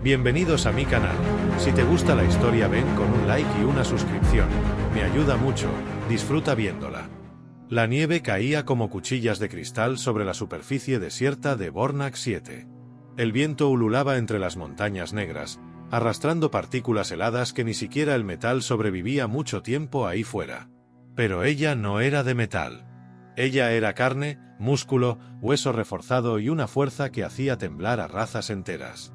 Bienvenidos a mi canal. Si te gusta la historia ven con un like y una suscripción. Me ayuda mucho, disfruta viéndola. La nieve caía como cuchillas de cristal sobre la superficie desierta de Bornak 7. El viento ululaba entre las montañas negras, arrastrando partículas heladas que ni siquiera el metal sobrevivía mucho tiempo ahí fuera. Pero ella no era de metal. Ella era carne, músculo, hueso reforzado y una fuerza que hacía temblar a razas enteras.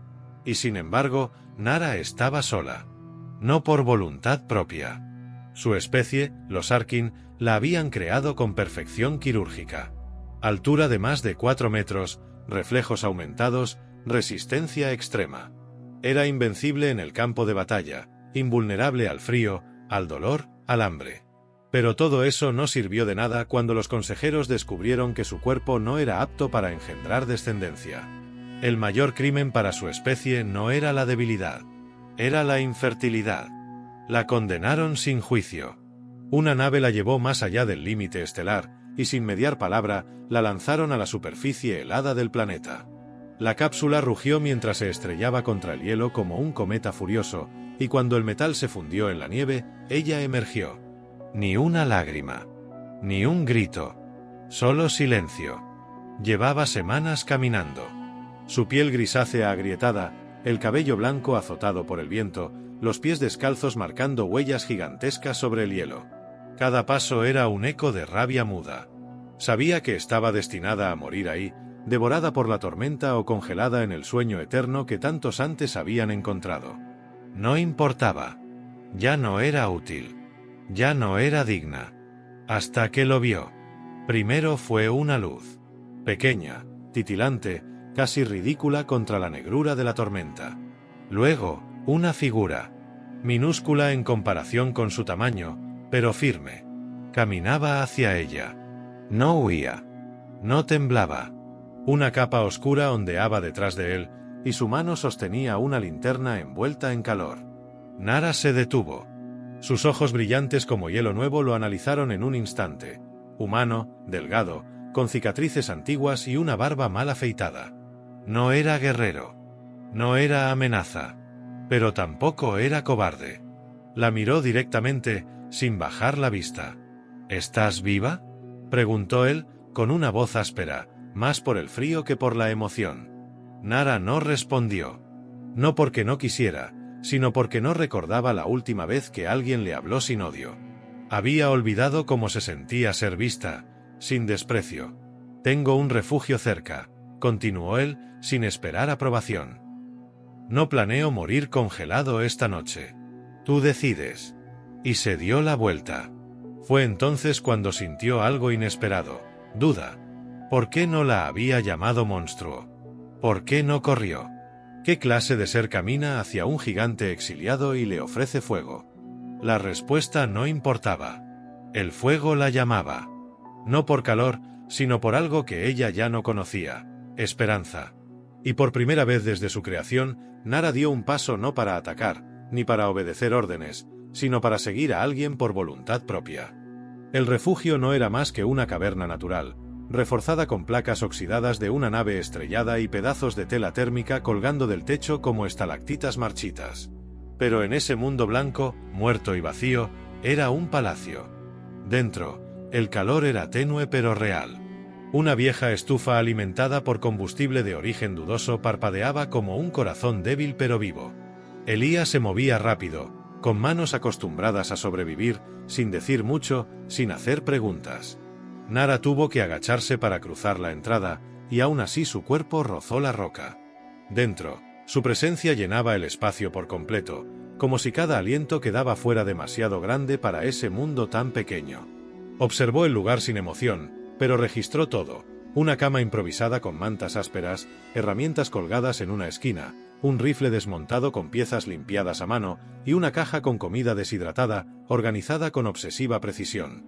Y sin embargo, Nara estaba sola. No por voluntad propia. Su especie, los Arkin, la habían creado con perfección quirúrgica. Altura de más de 4 metros, reflejos aumentados, resistencia extrema. Era invencible en el campo de batalla, invulnerable al frío, al dolor, al hambre. Pero todo eso no sirvió de nada cuando los consejeros descubrieron que su cuerpo no era apto para engendrar descendencia. El mayor crimen para su especie no era la debilidad, era la infertilidad. La condenaron sin juicio. Una nave la llevó más allá del límite estelar, y sin mediar palabra, la lanzaron a la superficie helada del planeta. La cápsula rugió mientras se estrellaba contra el hielo como un cometa furioso, y cuando el metal se fundió en la nieve, ella emergió. Ni una lágrima. Ni un grito. Solo silencio. Llevaba semanas caminando. Su piel grisácea agrietada, el cabello blanco azotado por el viento, los pies descalzos marcando huellas gigantescas sobre el hielo. Cada paso era un eco de rabia muda. Sabía que estaba destinada a morir ahí, devorada por la tormenta o congelada en el sueño eterno que tantos antes habían encontrado. No importaba. Ya no era útil. Ya no era digna. Hasta que lo vio. Primero fue una luz. Pequeña, titilante, casi ridícula contra la negrura de la tormenta. Luego, una figura. Minúscula en comparación con su tamaño, pero firme. Caminaba hacia ella. No huía. No temblaba. Una capa oscura ondeaba detrás de él, y su mano sostenía una linterna envuelta en calor. Nara se detuvo. Sus ojos brillantes como hielo nuevo lo analizaron en un instante. Humano, delgado, con cicatrices antiguas y una barba mal afeitada. No era guerrero. No era amenaza. Pero tampoco era cobarde. La miró directamente, sin bajar la vista. ¿Estás viva?, preguntó él, con una voz áspera, más por el frío que por la emoción. Nara no respondió. No porque no quisiera, sino porque no recordaba la última vez que alguien le habló sin odio. Había olvidado cómo se sentía ser vista, sin desprecio. Tengo un refugio cerca, continuó él, sin esperar aprobación. No planeo morir congelado esta noche. Tú decides. Y se dio la vuelta. Fue entonces cuando sintió algo inesperado, duda. ¿Por qué no la había llamado monstruo? ¿Por qué no corrió? ¿Qué clase de ser camina hacia un gigante exiliado y le ofrece fuego? La respuesta no importaba. El fuego la llamaba. No por calor, sino por algo que ella ya no conocía, esperanza. Y por primera vez desde su creación, Nara dio un paso no para atacar, ni para obedecer órdenes, sino para seguir a alguien por voluntad propia. El refugio no era más que una caverna natural, reforzada con placas oxidadas de una nave estrellada y pedazos de tela térmica colgando del techo como estalactitas marchitas. Pero en ese mundo blanco, muerto y vacío, era un palacio. Dentro, el calor era tenue pero real. Una vieja estufa alimentada por combustible de origen dudoso parpadeaba como un corazón débil pero vivo. Elías se movía rápido, con manos acostumbradas a sobrevivir, sin decir mucho, sin hacer preguntas. Nara tuvo que agacharse para cruzar la entrada, y aún así su cuerpo rozó la roca. Dentro, su presencia llenaba el espacio por completo, como si cada aliento quedaba fuera demasiado grande para ese mundo tan pequeño. Observó el lugar sin emoción, pero registró todo: una cama improvisada con mantas ásperas, herramientas colgadas en una esquina, un rifle desmontado con piezas limpiadas a mano, y una caja con comida deshidratada, organizada con obsesiva precisión.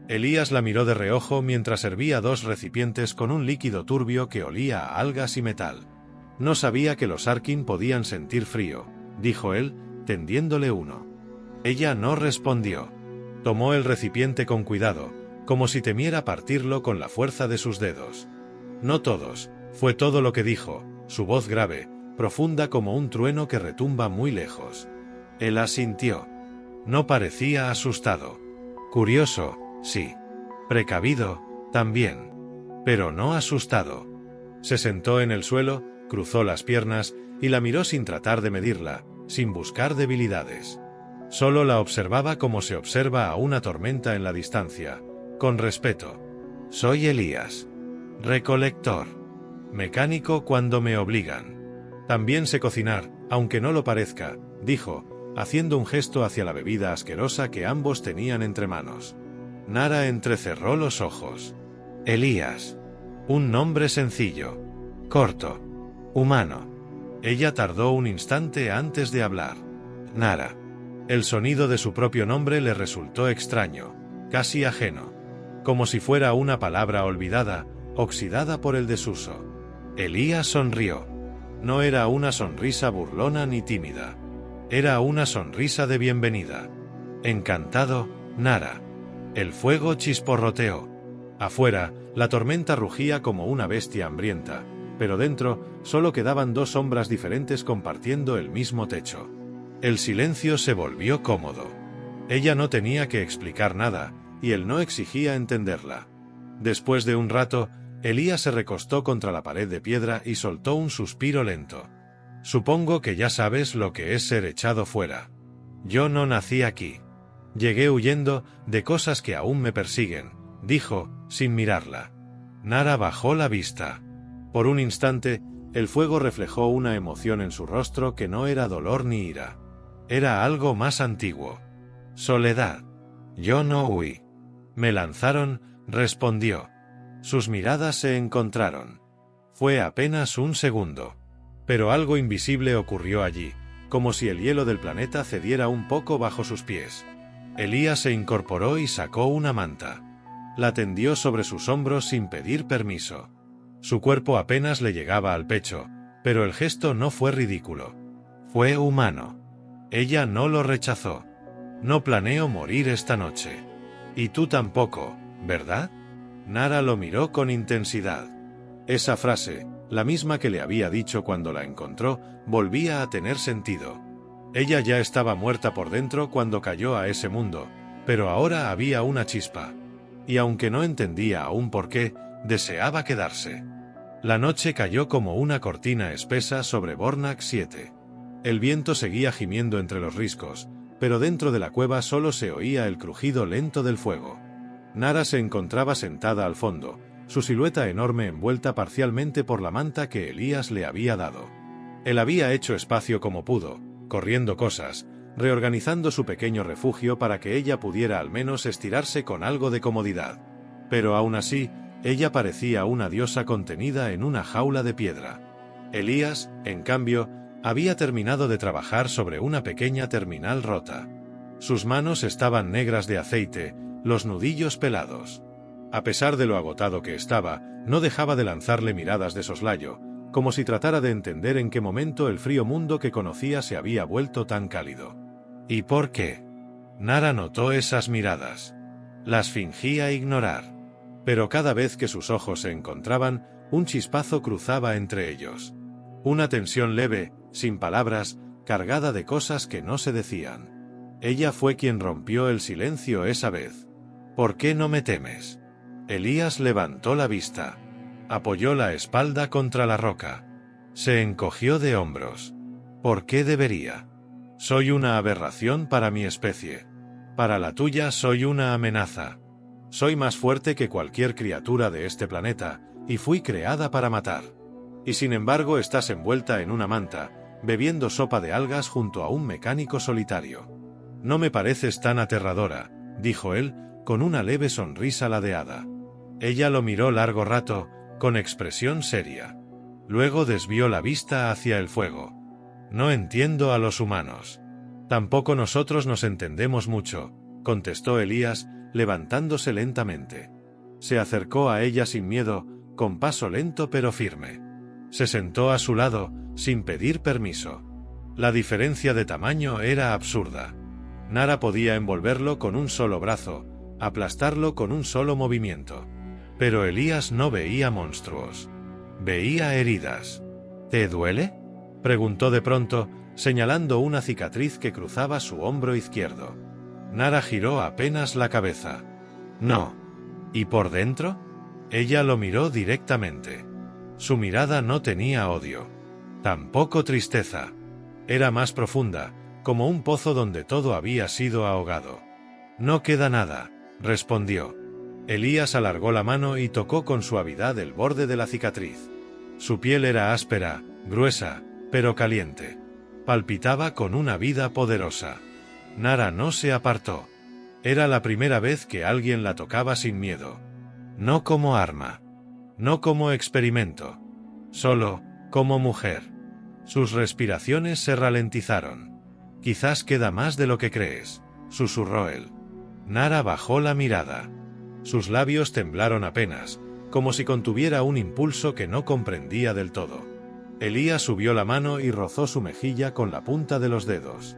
Elías la miró de reojo mientras servía 2 recipientes con un líquido turbio que olía a algas y metal. No sabía que los Arkin podían sentir frío, dijo él, tendiéndole uno. Ella no respondió. Tomó el recipiente con cuidado, como si temiera partirlo con la fuerza de sus dedos. No todos, fue todo lo que dijo, su voz grave, profunda como un trueno que retumba muy lejos. Él asintió. No parecía asustado. Curioso, sí. Precavido, también. Pero no asustado. Se sentó en el suelo, cruzó las piernas y la miró sin tratar de medirla, sin buscar debilidades. Solo la observaba como se observa a una tormenta en la distancia, con respeto. Soy Elías. Recolector. Mecánico cuando me obligan. También sé cocinar, aunque no lo parezca, dijo, haciendo un gesto hacia la bebida asquerosa que ambos tenían entre manos. Nara entrecerró los ojos. Elías. Un nombre sencillo. Corto. Humano. Ella tardó un instante antes de hablar. Nara. El sonido de su propio nombre le resultó extraño, casi ajeno, como si fuera una palabra olvidada, oxidada por el desuso. Elías sonrió. No era una sonrisa burlona ni tímida. Era una sonrisa de bienvenida. Encantado, Nara. El fuego chisporroteó. Afuera, la tormenta rugía como una bestia hambrienta, pero dentro solo quedaban dos sombras diferentes compartiendo el mismo techo. El silencio se volvió cómodo. Ella no tenía que explicar nada, y él no exigía entenderla. Después de un rato, Elías se recostó contra la pared de piedra y soltó un suspiro lento. Supongo que ya sabes lo que es ser echado fuera. Yo no nací aquí. Llegué huyendo de cosas que aún me persiguen, dijo, sin mirarla. Nara bajó la vista. Por un instante, el fuego reflejó una emoción en su rostro que no era dolor ni ira. Era algo más antiguo. Soledad. Yo no huí. Me lanzaron, respondió. Sus miradas se encontraron. Fue apenas un segundo. Pero algo invisible ocurrió allí, como si el hielo del planeta cediera un poco bajo sus pies. Elías se incorporó y sacó una manta. La tendió sobre sus hombros sin pedir permiso. Su cuerpo apenas le llegaba al pecho, pero el gesto no fue ridículo. Fue humano. Ella no lo rechazó. No planeo morir esta noche. Y tú tampoco, ¿verdad? Nara lo miró con intensidad. Esa frase, la misma que le había dicho cuando la encontró, volvía a tener sentido. Ella ya estaba muerta por dentro cuando cayó a ese mundo, pero ahora había una chispa. Y aunque no entendía aún por qué, deseaba quedarse. La noche cayó como una cortina espesa sobre Bornak 7. El viento seguía gimiendo entre los riscos, pero dentro de la cueva solo se oía el crujido lento del fuego. Nara se encontraba sentada al fondo, su silueta enorme envuelta parcialmente por la manta que Elías le había dado. Él había hecho espacio como pudo, corriendo cosas, reorganizando su pequeño refugio para que ella pudiera al menos estirarse con algo de comodidad. Pero aún así, ella parecía una diosa contenida en una jaula de piedra. Elías, en cambio, había terminado de trabajar sobre una pequeña terminal rota. Sus manos estaban negras de aceite, los nudillos pelados. A pesar de lo agotado que estaba, no dejaba de lanzarle miradas de soslayo, como si tratara de entender en qué momento el frío mundo que conocía se había vuelto tan cálido. ¿Y por qué? Nara notó esas miradas. Las fingía ignorar. Pero cada vez que sus ojos se encontraban, un chispazo cruzaba entre ellos. Una tensión leve, sin palabras, cargada de cosas que no se decían. Ella fue quien rompió el silencio esa vez. ¿Por qué no me temes? Elías levantó la vista. Apoyó la espalda contra la roca. Se encogió de hombros. ¿Por qué debería? Soy una aberración para mi especie. Para la tuya soy una amenaza. Soy más fuerte que cualquier criatura de este planeta, y fui creada para matar. Y sin embargo estás envuelta en una manta, bebiendo sopa de algas junto a un mecánico solitario. No me pareces tan aterradora, dijo él, con una leve sonrisa ladeada. Ella lo miró largo rato, con expresión seria. Luego desvió la vista hacia el fuego. No entiendo a los humanos. Tampoco nosotros nos entendemos mucho, contestó Elías, levantándose lentamente. Se acercó a ella sin miedo, con paso lento pero firme. Se sentó a su lado, sin pedir permiso. La diferencia de tamaño era absurda. Nara podía envolverlo con un solo brazo, aplastarlo con un solo movimiento. Pero Elías no veía monstruos. Veía heridas. ¿Te duele?, Preguntó de pronto, señalando una cicatriz que cruzaba su hombro izquierdo. Nara giró apenas la cabeza. No. ¿Y por dentro? Ella lo miró directamente. Su mirada no tenía odio. Tampoco tristeza. Era más profunda, como un pozo donde todo había sido ahogado. No queda nada, respondió. Elías alargó la mano y tocó con suavidad el borde de la cicatriz. Su piel era áspera, gruesa, pero caliente. Palpitaba con una vida poderosa. Nara no se apartó. Era la primera vez que alguien la tocaba sin miedo. No como arma. No como experimento. Solo, como mujer. Sus respiraciones se ralentizaron. Quizás queda más de lo que crees, susurró él. Nara bajó la mirada. Sus labios temblaron apenas, como si contuviera un impulso que no comprendía del todo. Elías subió la mano y rozó su mejilla con la punta de los dedos.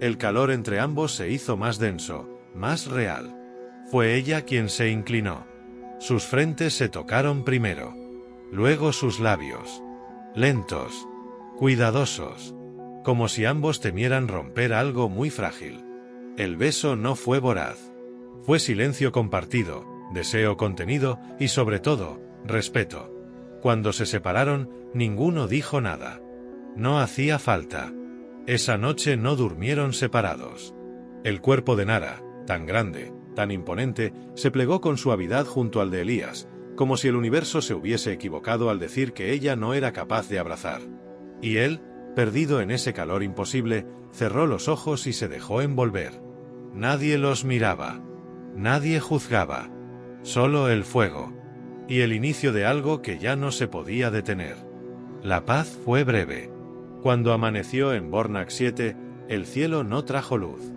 El calor entre ambos se hizo más denso, más real. Fue ella quien se inclinó. Sus frentes se tocaron primero. Luego sus labios. Lentos. Cuidadosos. Como si ambos temieran romper algo muy frágil. El beso no fue voraz. Fue silencio compartido, deseo contenido y sobre todo, respeto. Cuando se separaron, ninguno dijo nada. No hacía falta. Esa noche no durmieron separados. El cuerpo de Nara, tan grande, tan imponente, se plegó con suavidad junto al de Elías, como si el universo se hubiese equivocado al decir que ella no era capaz de abrazar. Y él, perdido en ese calor imposible, cerró los ojos y se dejó envolver. Nadie los miraba. Nadie juzgaba. Solo el fuego. Y el inicio de algo que ya no se podía detener. La paz fue breve. Cuando amaneció en Bornak 7, el cielo no trajo luz.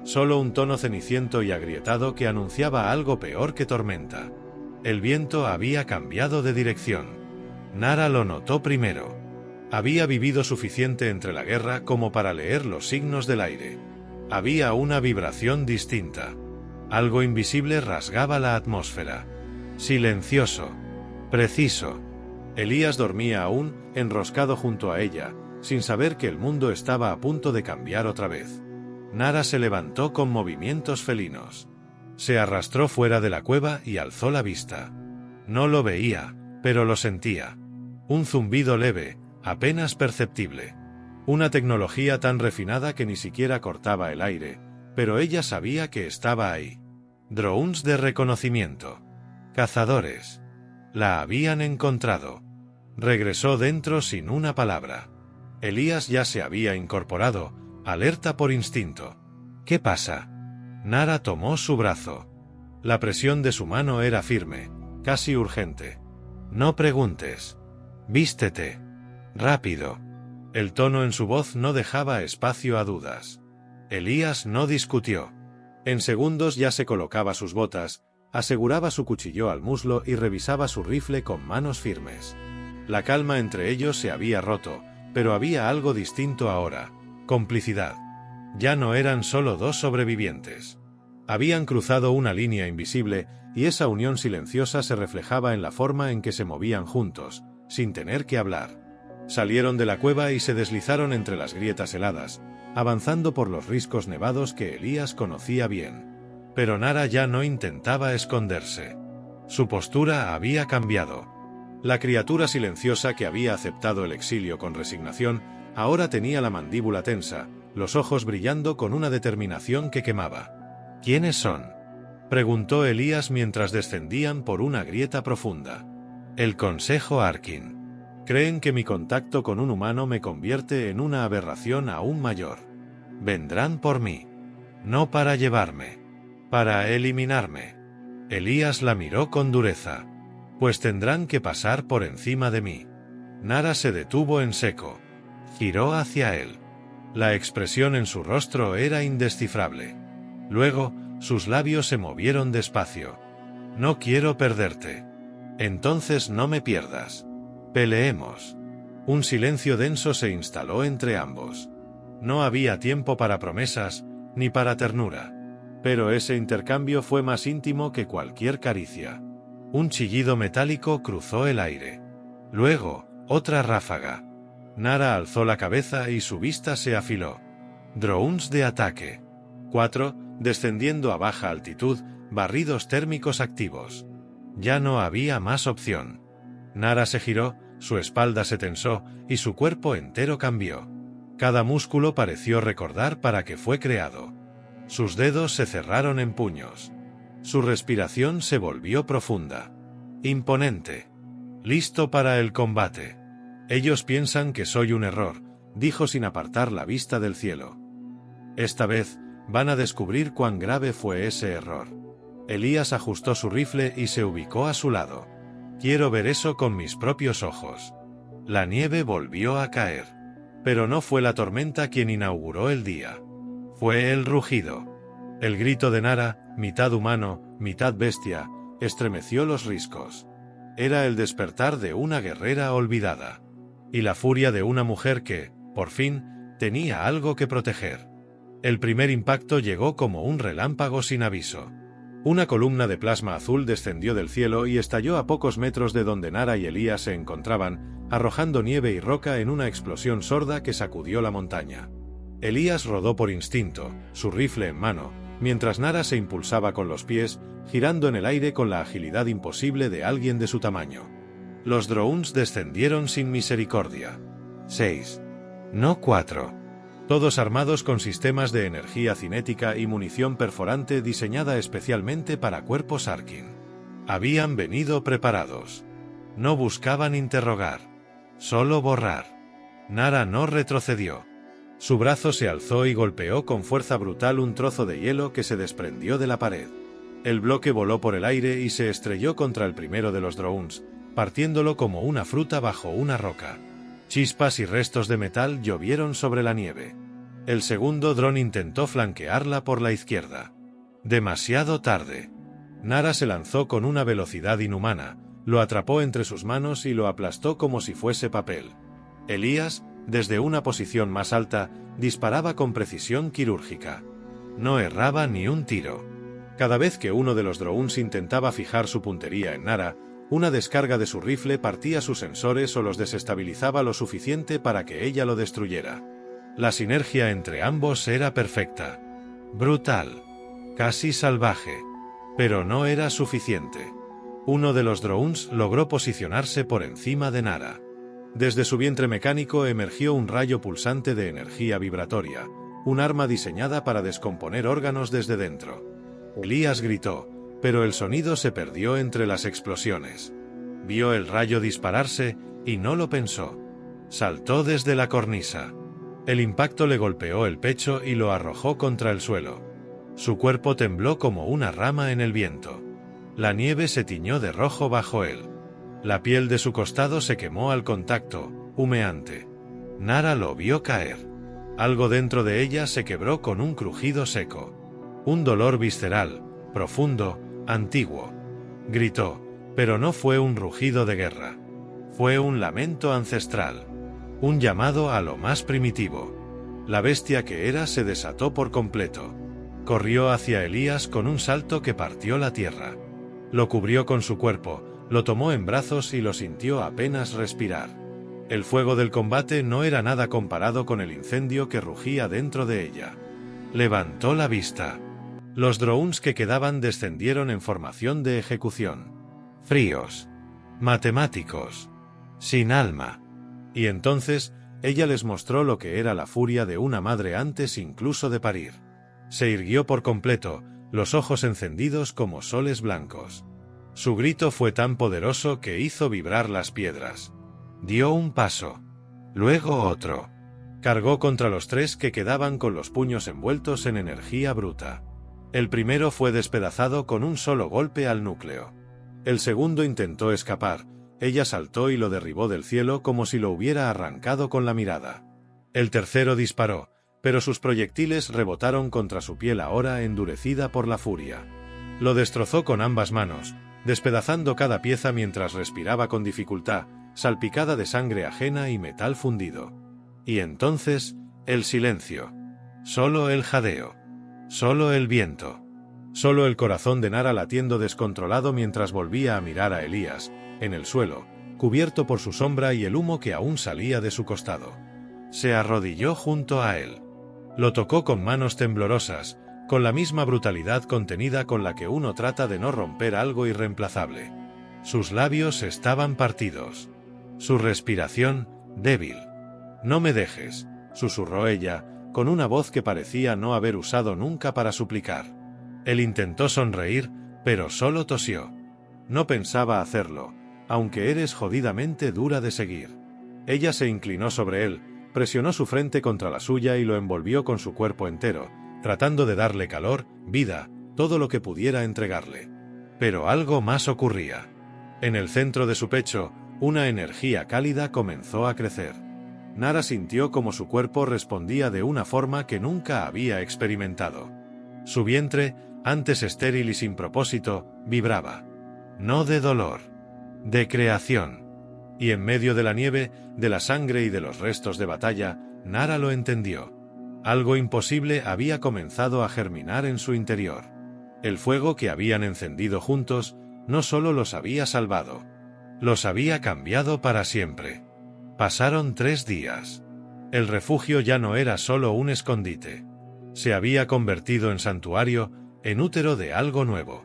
Solo un tono ceniciento y agrietado que anunciaba algo peor que tormenta. El viento había cambiado de dirección. Nara lo notó primero. Había vivido suficiente entre la guerra como para leer los signos del aire. Había una vibración distinta. Algo invisible rasgaba la atmósfera. Silencioso. Preciso. Elías dormía aún, enroscado junto a ella, sin saber que el mundo estaba a punto de cambiar otra vez. Nara se levantó con movimientos felinos. Se arrastró fuera de la cueva y alzó la vista. No lo veía, pero lo sentía. Un zumbido leve, apenas perceptible. Una tecnología tan refinada que ni siquiera cortaba el aire, pero ella sabía que estaba ahí. Drones de reconocimiento. Cazadores. La habían encontrado. Regresó dentro sin una palabra. Elías ya se había incorporado, alerta por instinto. ¿Qué pasa? Nara tomó su brazo. La presión de su mano era firme, casi urgente. No preguntes. Vístete. Rápido. El tono en su voz no dejaba espacio a dudas. Elías no discutió. En segundos ya se colocaba sus botas, aseguraba su cuchillo al muslo y revisaba su rifle con manos firmes. La calma entre ellos se había roto, pero había algo distinto ahora: complicidad. Ya no eran solo dos sobrevivientes. Habían cruzado una línea invisible, y esa unión silenciosa se reflejaba en la forma en que se movían juntos, sin tener que hablar. Salieron de la cueva y se deslizaron entre las grietas heladas, avanzando por los riscos nevados que Elías conocía bien. Pero Nara ya no intentaba esconderse. Su postura había cambiado. La criatura silenciosa que había aceptado el exilio con resignación, ahora tenía la mandíbula tensa, los ojos brillando con una determinación que quemaba. ¿Quiénes son?, preguntó Elías mientras descendían por una grieta profunda. El Consejo Arkin. Creen que mi contacto con un humano me convierte en una aberración aún mayor. Vendrán por mí. No para llevarme. Para eliminarme. Elías la miró con dureza. Pues tendrán que pasar por encima de mí. Nara se detuvo en seco. Giró hacia él. La expresión en su rostro era indescifrable. Luego, sus labios se movieron despacio. No quiero perderte. Entonces no me pierdas. Peleemos. Un silencio denso se instaló entre ambos. No había tiempo para promesas, ni para ternura. Pero ese intercambio fue más íntimo que cualquier caricia. Un chillido metálico cruzó el aire. Luego, otra ráfaga. Nara alzó la cabeza y su vista se afiló. Drones de ataque. 4. Descendiendo a baja altitud, barridos térmicos activos. Ya no había más opción. Nara se giró, su espalda se tensó y su cuerpo entero cambió. Cada músculo pareció recordar para qué fue creado. Sus dedos se cerraron en puños. Su respiración se volvió profunda. Imponente. Listo para el combate. Ellos piensan que soy un error, dijo sin apartar la vista del cielo. Esta vez, van a descubrir cuán grave fue ese error. Elías ajustó su rifle y se ubicó a su lado. Quiero ver eso con mis propios ojos. La nieve volvió a caer. Pero no fue la tormenta quien inauguró el día. Fue el rugido. El grito de Nara, mitad humano, mitad bestia, estremeció los riscos. Era el despertar de una guerrera olvidada. Y la furia de una mujer que, por fin, tenía algo que proteger. El primer impacto llegó como un relámpago sin aviso. Una columna de plasma azul descendió del cielo y estalló a pocos metros de donde Nara y Elías se encontraban, arrojando nieve y roca en una explosión sorda que sacudió la montaña. Elías rodó por instinto, su rifle en mano, mientras Nara se impulsaba con los pies, girando en el aire con la agilidad imposible de alguien de su tamaño. Los drones descendieron sin misericordia. 6. No 4. Todos armados con sistemas de energía cinética y munición perforante diseñada especialmente para cuerpos Arkin. Habían venido preparados. No buscaban interrogar, solo borrar. Nara no retrocedió. Su brazo se alzó y golpeó con fuerza brutal un trozo de hielo que se desprendió de la pared. El bloque voló por el aire y se estrelló contra el primero de los drones, partiéndolo como una fruta bajo una roca. Chispas y restos de metal llovieron sobre la nieve. El segundo dron intentó flanquearla por la izquierda. Demasiado tarde. Nara se lanzó con una velocidad inhumana, lo atrapó entre sus manos y lo aplastó como si fuese papel. Elías, desde una posición más alta, disparaba con precisión quirúrgica. No erraba ni un tiro. Cada vez que uno de los drones intentaba fijar su puntería en Nara, una descarga de su rifle partía sus sensores o los desestabilizaba lo suficiente para que ella lo destruyera. La sinergia entre ambos era perfecta. Brutal. Casi salvaje. Pero no era suficiente. Uno de los drones logró posicionarse por encima de Nara. Desde su vientre mecánico emergió un rayo pulsante de energía vibratoria, un arma diseñada para descomponer órganos desde dentro. Elías gritó, pero el sonido se perdió entre las explosiones. Vio el rayo dispararse y no lo pensó. Saltó desde la cornisa. El impacto le golpeó el pecho y lo arrojó contra el suelo. Su cuerpo tembló como una rama en el viento. La nieve se tiñó de rojo bajo él. La piel de su costado se quemó al contacto, humeante. Nara lo vio caer. Algo dentro de ella se quebró con un crujido seco. Un dolor visceral, profundo, antiguo. Gritó, pero no fue un rugido de guerra. Fue un lamento ancestral. Un llamado a lo más primitivo. La bestia que era se desató por completo. Corrió hacia Elías con un salto que partió la tierra. Lo cubrió con su cuerpo, lo tomó en brazos y lo sintió apenas respirar. El fuego del combate no era nada comparado con el incendio que rugía dentro de ella. Levantó la vista. Los drones que quedaban descendieron en formación de ejecución. Fríos. Matemáticos. Sin alma. Y entonces, ella les mostró lo que era la furia de una madre antes incluso de parir. Se irguió por completo, los ojos encendidos como soles blancos. Su grito fue tan poderoso que hizo vibrar las piedras. Dio un paso. Luego otro. Cargó contra los tres que quedaban con los puños envueltos en energía bruta. El primero fue despedazado con un solo golpe al núcleo. El segundo intentó escapar. Ella saltó y lo derribó del cielo como si lo hubiera arrancado con la mirada. El tercero disparó, pero sus proyectiles rebotaron contra su piel ahora endurecida por la furia. Lo destrozó con ambas manos, despedazando cada pieza mientras respiraba con dificultad, salpicada de sangre ajena y metal fundido. Y entonces, el silencio. Solo el jadeo. Solo el viento. Solo el corazón de Nara latiendo descontrolado mientras volvía a mirar a Elías, en el suelo, cubierto por su sombra y el humo que aún salía de su costado. Se arrodilló junto a él. Lo tocó con manos temblorosas, con la misma brutalidad contenida con la que uno trata de no romper algo irreemplazable. Sus labios estaban partidos. Su respiración, débil. «No me dejes», susurró ella, con una voz que parecía no haber usado nunca para suplicar. Él intentó sonreír, pero solo tosió. «No pensaba hacerlo, aunque eres jodidamente dura de seguir». Ella se inclinó sobre él, presionó su frente contra la suya y lo envolvió con su cuerpo entero, tratando de darle calor, vida, todo lo que pudiera entregarle. Pero algo más ocurría. En el centro de su pecho, una energía cálida comenzó a crecer. Nara sintió como su cuerpo respondía de una forma que nunca había experimentado. Su vientre, antes estéril y sin propósito, vibraba. No de dolor, de creación. Y en medio de la nieve, de la sangre y de los restos de batalla, Nara lo entendió. Algo imposible había comenzado a germinar en su interior. El fuego que habían encendido juntos no solo los había salvado, los había cambiado para siempre. Pasaron 3 días. El refugio ya no era solo un escondite. Se había convertido en santuario, en útero de algo nuevo.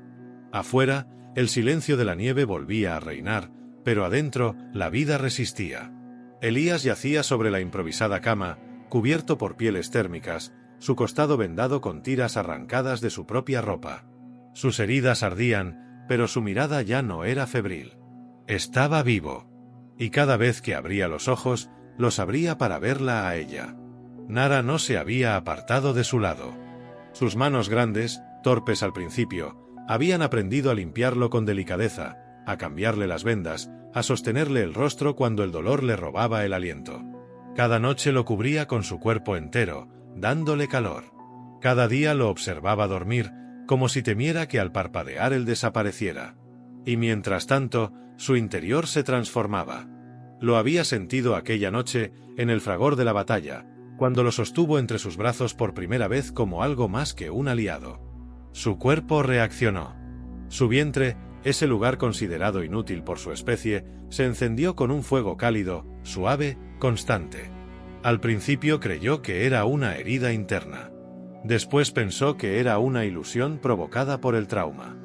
Afuera, el silencio de la nieve volvía a reinar, pero adentro, la vida resistía. Elías yacía sobre la improvisada cama, cubierto por pieles térmicas, su costado vendado con tiras arrancadas de su propia ropa. Sus heridas ardían, pero su mirada ya no era febril. Estaba vivo. Y cada vez que abría los ojos, los abría para verla a ella. Nara no se había apartado de su lado. Sus manos grandes, torpes al principio, habían aprendido a limpiarlo con delicadeza, a cambiarle las vendas, a sostenerle el rostro cuando el dolor le robaba el aliento. Cada noche lo cubría con su cuerpo entero, dándole calor. Cada día lo observaba dormir, como si temiera que al parpadear él desapareciera. Y mientras tanto, su interior se transformaba. Lo había sentido aquella noche, en el fragor de la batalla, cuando lo sostuvo entre sus brazos por primera vez como algo más que un aliado. Su cuerpo reaccionó. Su vientre, ese lugar considerado inútil por su especie, se encendió con un fuego cálido, suave, constante. Al principio creyó que era una herida interna. Después pensó que era una ilusión provocada por el trauma.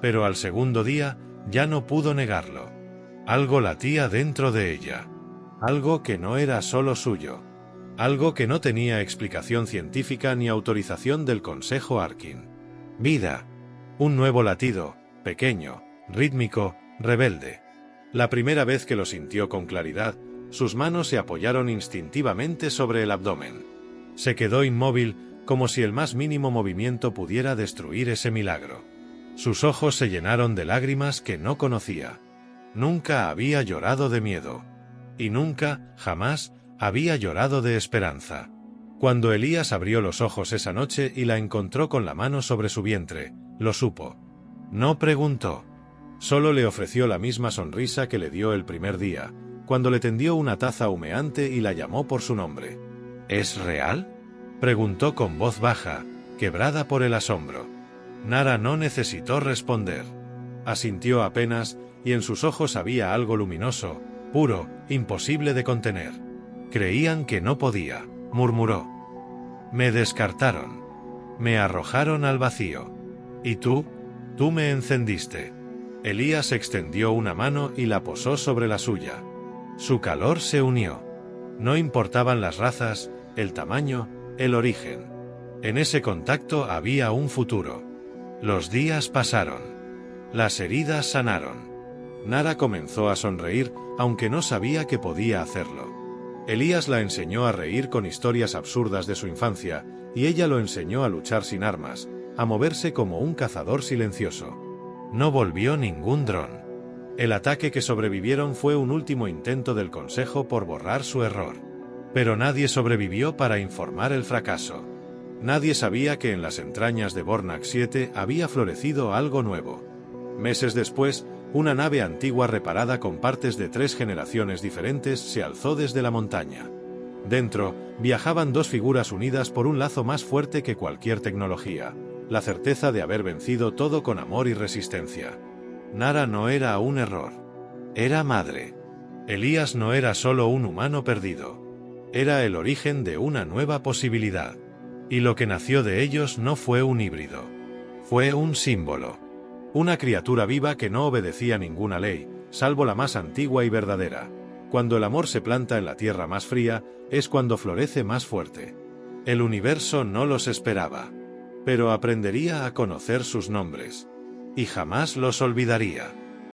Pero al segundo día, ya no pudo negarlo. Algo latía dentro de ella. Algo que no era solo suyo. Algo que no tenía explicación científica ni autorización del Consejo Arkin. Vida. Un nuevo latido, pequeño, rítmico, rebelde. La primera vez que lo sintió con claridad, sus manos se apoyaron instintivamente sobre el abdomen. Se quedó inmóvil, como si el más mínimo movimiento pudiera destruir ese milagro. Sus ojos se llenaron de lágrimas que no conocía. Nunca había llorado de miedo. Y nunca, jamás, había llorado de esperanza. Cuando Elías abrió los ojos esa noche y la encontró con la mano sobre su vientre, lo supo. No preguntó. Solo le ofreció la misma sonrisa que le dio el primer día, cuando le tendió una taza humeante y la llamó por su nombre. ¿Es real?, preguntó con voz baja, quebrada por el asombro. Nara no necesitó responder. Asintió apenas, y en sus ojos había algo luminoso, puro, imposible de contener. Creían que no podía, murmuró. Me descartaron. Me arrojaron al vacío. ¿Y tú? Tú me encendiste. Elías extendió una mano y la posó sobre la suya. Su calor se unió. No importaban las razas, el tamaño, el origen. En ese contacto había un futuro. Los días pasaron. Las heridas sanaron. Nara comenzó a sonreír, aunque no sabía que podía hacerlo. Elías la enseñó a reír con historias absurdas de su infancia, y ella lo enseñó a luchar sin armas, a moverse como un cazador silencioso. No volvió ningún dron. El ataque que sobrevivieron fue un último intento del Consejo por borrar su error. Pero nadie sobrevivió para informar el fracaso. Nadie sabía que en las entrañas de Bornak 7 había florecido algo nuevo. Meses después, una nave antigua reparada con partes de 3 generaciones diferentes se alzó desde la montaña. Dentro, viajaban 2 figuras unidas por un lazo más fuerte que cualquier tecnología, la certeza de haber vencido todo con amor y resistencia. Nara no era un error. Era madre. Elías no era solo un humano perdido. Era el origen de una nueva posibilidad. Y lo que nació de ellos no fue un híbrido. Fue un símbolo. Una criatura viva que no obedecía ninguna ley, salvo la más antigua y verdadera. Cuando el amor se planta en la tierra más fría, es cuando florece más fuerte. El universo no los esperaba. Pero aprendería a conocer sus nombres. Y jamás los olvidaría.